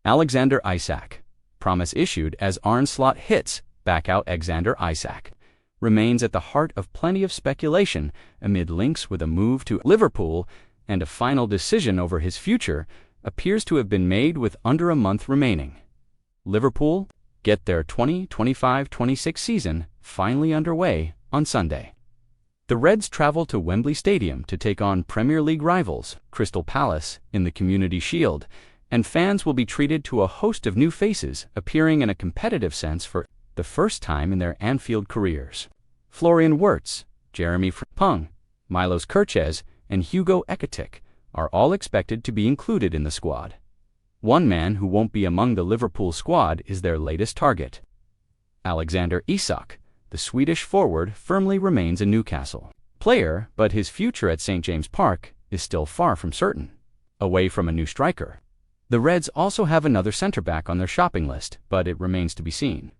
Alexander Isak. Promise issued as Arne Slot hits back out. Alexander Isak remains at the heart of plenty of speculation amid links with a move to Liverpool, and a final decision over his future appears to have been made with under a month remaining. Liverpool get their 2025-26 season finally underway on Sunday. The Reds travel to Wembley Stadium to take on Premier League rivals Crystal Palace in the Community Shield, and fans will be treated to a host of new faces appearing in a competitive sense for the first time in their Anfield careers. Florian Wirtz, Jeremie Frimpong, Milos Kerkez, and Hugo Ekitike are all expected to be included in the squad. One man who won't be among the Liverpool squad is their latest target. Alexander Isak, the Swedish forward, firmly remains a Newcastle player, but his future at St. James Park is still far from certain. Away from a new striker, the Reds also have another centre-back on their shopping list, but it remains to be seen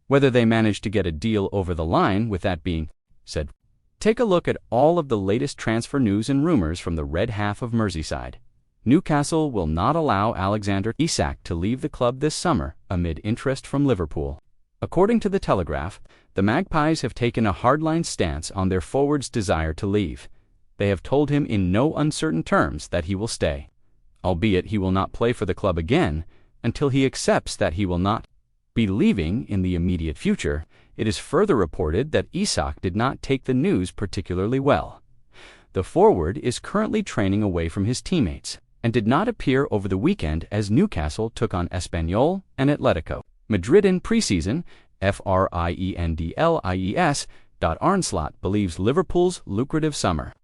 whether they manage to get a deal over the line. With that being said, take a look at all of the latest transfer news and rumors from the red half of Merseyside. Newcastle will not allow Alexander Isak to leave the club this summer amid interest from Liverpool. According to The Telegraph, the Magpies have taken a hardline stance on their forward's desire to leave. They have told him in no uncertain terms that he will stay, albeit he will not play for the club again until he accepts that he will not be leaving in the immediate future. It is further reported that Isak did not take the news particularly well. The forward is currently training away from his teammates and did not appear over the weekend as Newcastle took on Espanyol and Atletico Madrid in preseason. Friendlies. Arne Slot believes Liverpool's lucrative summer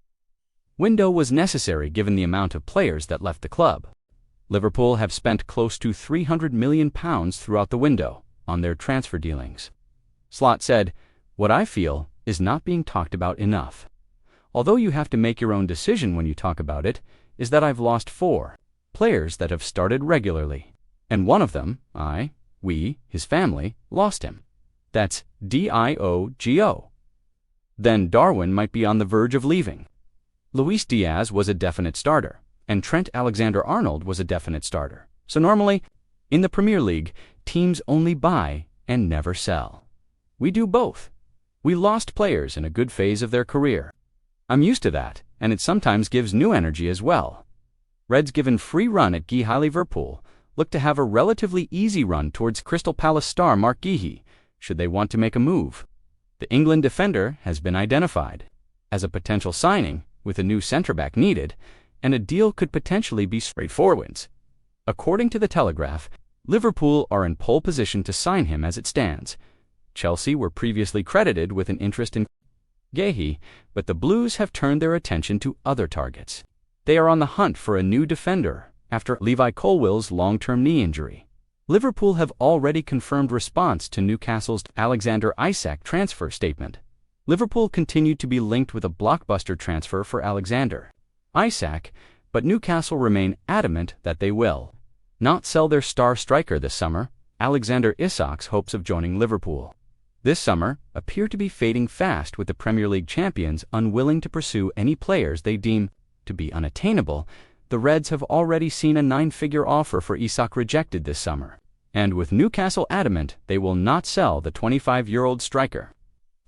window was necessary given the amount of players that left the club. Liverpool have spent close to £300 million throughout the window on their transfer dealings. Slot said, "What I feel is not being talked about enough, although you have to make your own decision when you talk about it, is that I've lost 4 players that have started regularly, and one of them, we, his family, lost him. That's Diogo. Then Darwin might be on the verge of leaving. Luis Diaz was a definite starter, and Trent Alexander-Arnold was a definite starter. So normally, in the Premier League, teams only buy and never sell. We do both. We lost players in a good phase of their career. I'm used to that, and it sometimes gives new energy as well. Reds given free run at Guehi. Liverpool look to have a relatively easy run towards Crystal Palace star Marc Guehi, should they want to make a move. The England defender has been identified as a potential signing, with a new centre-back needed, and a deal could potentially be straightforward. According to The Telegraph, Liverpool are in pole position to sign him as it stands. Chelsea were previously credited with an interest in Guehi, but the Blues have turned their attention to other targets. They are on the hunt for a new defender after Levi Colwill's long-term knee injury. Liverpool have already confirmed response to Newcastle's Alexander Isak transfer statement. Liverpool continued to be linked with a blockbuster transfer for Alexander Isak, but Newcastle remain adamant that they will not sell their star striker this summer. Alexander Isak's hopes of joining Liverpool this summer appear to be fading fast, with the Premier League champions unwilling to pursue any players they deem to be unattainable. The Reds have already seen a 9-figure offer for Isak rejected this summer, and with Newcastle adamant they will not sell the 25-year-old striker.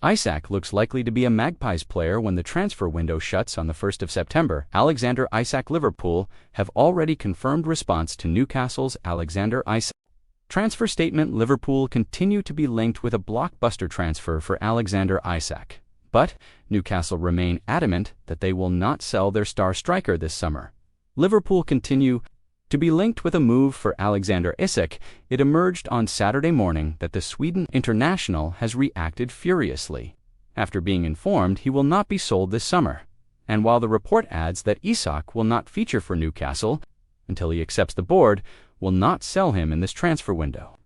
Isak looks likely to be a Magpies player when the transfer window shuts on the 1st of September. Alexander Isak. Liverpool have already confirmed response to Newcastle's Alexander Isak transfer statement. Liverpool continue to be linked with a blockbuster transfer for Alexander Isak, but Newcastle remain adamant that they will not sell their star striker this summer. Liverpool continue to be linked with a move for Alexander Isak. It emerged on Saturday morning that the Sweden international has reacted furiously after being informed he will not be sold this summer, and while the report adds that Isak will not feature for Newcastle until he accepts the board will not sell him in this transfer window.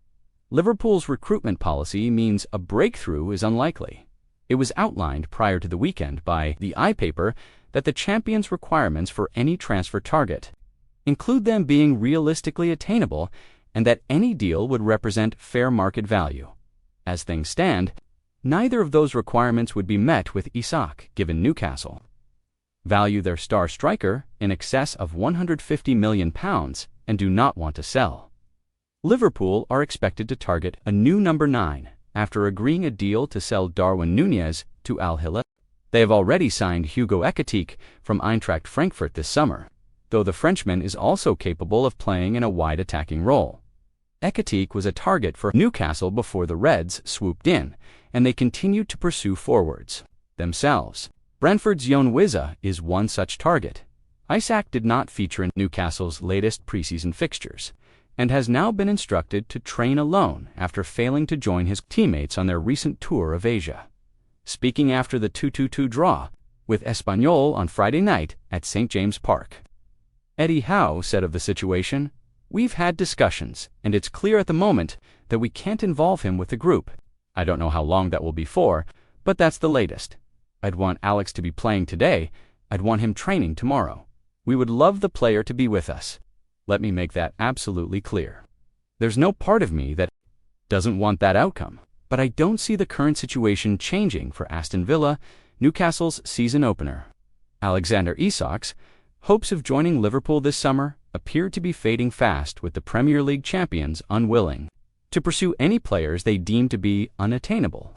Liverpool's recruitment policy means a breakthrough is unlikely. It was outlined prior to the weekend by the paper that the champions' requirements for any transfer target include them being realistically attainable and that any deal would represent fair market value. As things stand, neither of those requirements would be met with Isak, given Newcastle value their star striker in excess of £150 million and do not want to sell. Liverpool are expected to target a new number 9 after agreeing a deal to sell Darwin Núñez to Al Hilal. They have already signed Hugo Ekitike from Eintracht Frankfurt this summer, though the Frenchman is also capable of playing in a wide attacking role. Ekitike was a target for Newcastle before the Reds swooped in, and they continued to pursue forwards themselves. Brentford's Jon Wissa is one such target. Isak did not feature in Newcastle's latest preseason fixtures, and has now been instructed to train alone after failing to join his teammates on their recent tour of Asia. Speaking after the 2-2 draw with Espanyol on Friday night at St. James Park, Eddie Howe said of the situation, "We've had discussions, and it's clear at the moment that we can't involve him with the group. I don't know how long that will be for, but that's the latest. I'd want Alex to be playing today. I'd want him training tomorrow. We would love the player to be with us. Let me make that absolutely clear. There's no part of me that doesn't want that outcome, but I don't see the current situation changing for Aston Villa, Newcastle's season opener." Alexander Isak's hopes of joining Liverpool this summer appear to be fading fast, with the Premier League champions unwilling to pursue any players they deem to be unattainable.